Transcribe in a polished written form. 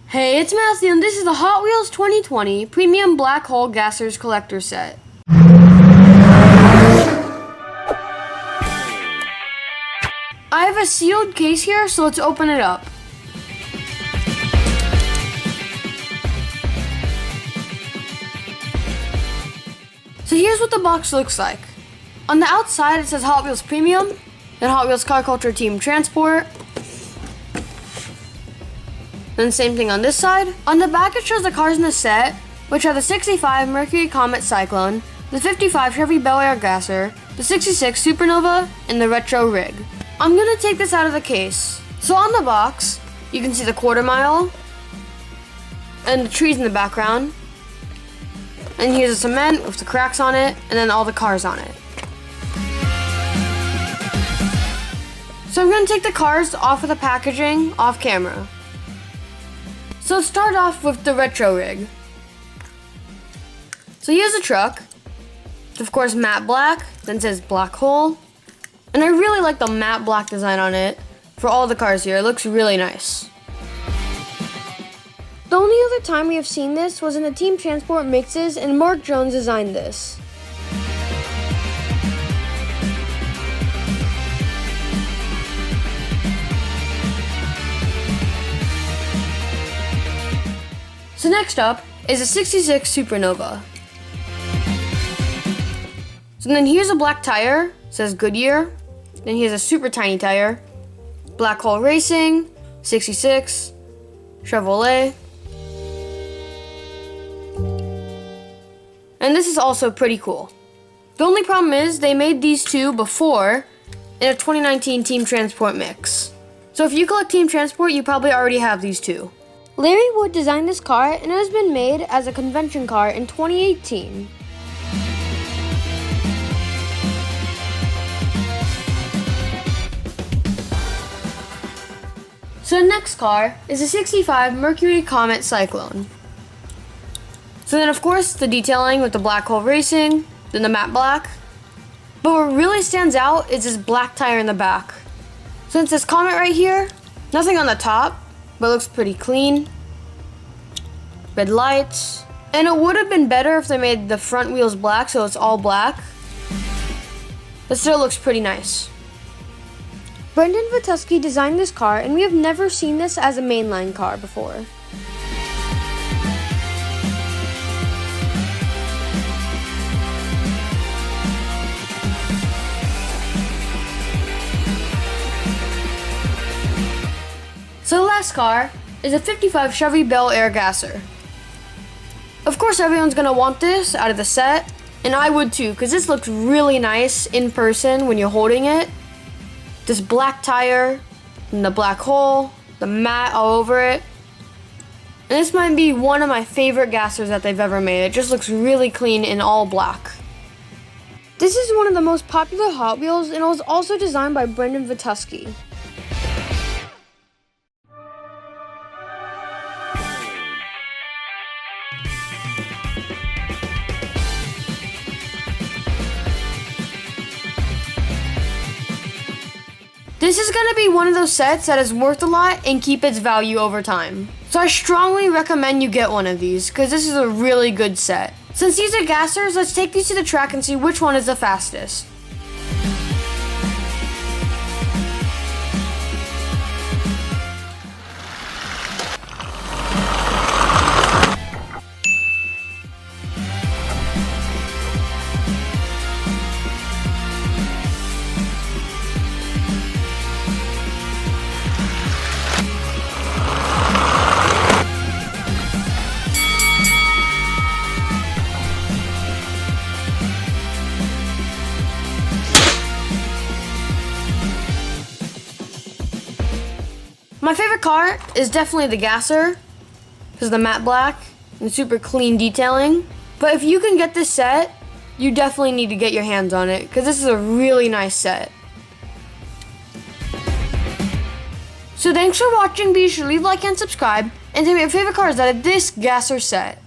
Hey, it's Matthew, and this is the Hot Wheels 2020 Premium Black Hole Gassers Collector Set. I have a sealed case here, so let's open it up. So here's what the box looks like. On the outside it says Hot Wheels Premium, then Hot Wheels Car Culture Team Transport. Then same thing on this side. On the back it shows the cars in the set, which are the 65 Mercury Comet Cyclone, the 55 Chevy Bel Air Gasser, the 66 Supernova, and the Retro Rig. I'm gonna take this out of the case. So on the box, you can see the quarter mile, and the trees in the background. And here's the cement with the cracks on it, and then all the cars on it. So I'm gonna take the cars off of the packaging, off camera. So let's start off with the Retro Rig. So here's the truck. It's of course matte black, then it says black hole. And I really like the matte black design on it for all the cars here. It looks really nice. The only other time we have seen this was in the Team Transport mixes, and Mark Jones designed this. So next up is a 66 Supernova. So then here's a black tire, it says Goodyear. Then here's a super tiny tire, Black Hole Racing, 66, Chevrolet. And this is also pretty cool. The only problem is they made these two before in a 2019 Team Transport mix. So if you collect Team Transport, you probably already have these two. Larry Wood designed this car, and it has been made as a convention car in 2018. So the next car is a 65 Mercury Comet Cyclone. So then of course the detailing with the Black Hole Racing, then the matte black. But what really stands out is this black tire in the back. Since this Comet right here, nothing on the top, but looks pretty clean. Red lights. And it would have been better if they made the front wheels black, so it's all black. But still looks pretty nice. Brendan Vituski designed this car, and we have never seen this as a mainline car before. So the last car is a 55 Chevy Bel Air Gasser. Of course everyone's gonna want this out of the set, and I would too, because this looks really nice in person when you're holding it. This black tire, and the black hole, the matte all over it. And this might be one of my favorite gassers that they've ever made. It just looks really clean in all black. This is one of the most popular Hot Wheels, and it was also designed by Brendan Vituski. This is going to be one of those sets that is worth a lot and keep its value over time. So I strongly recommend you get one of these, because this is a really good set. Since these are gassers, let's take these to the track and see which one is the fastest. My favorite car is definitely the gasser, because of the matte black and super clean detailing. But if you can get this set, you definitely need to get your hands on it, because this is a really nice set. So thanks for watching. Be sure to leave a like and subscribe, and tell me your favorite cars out of this gasser set.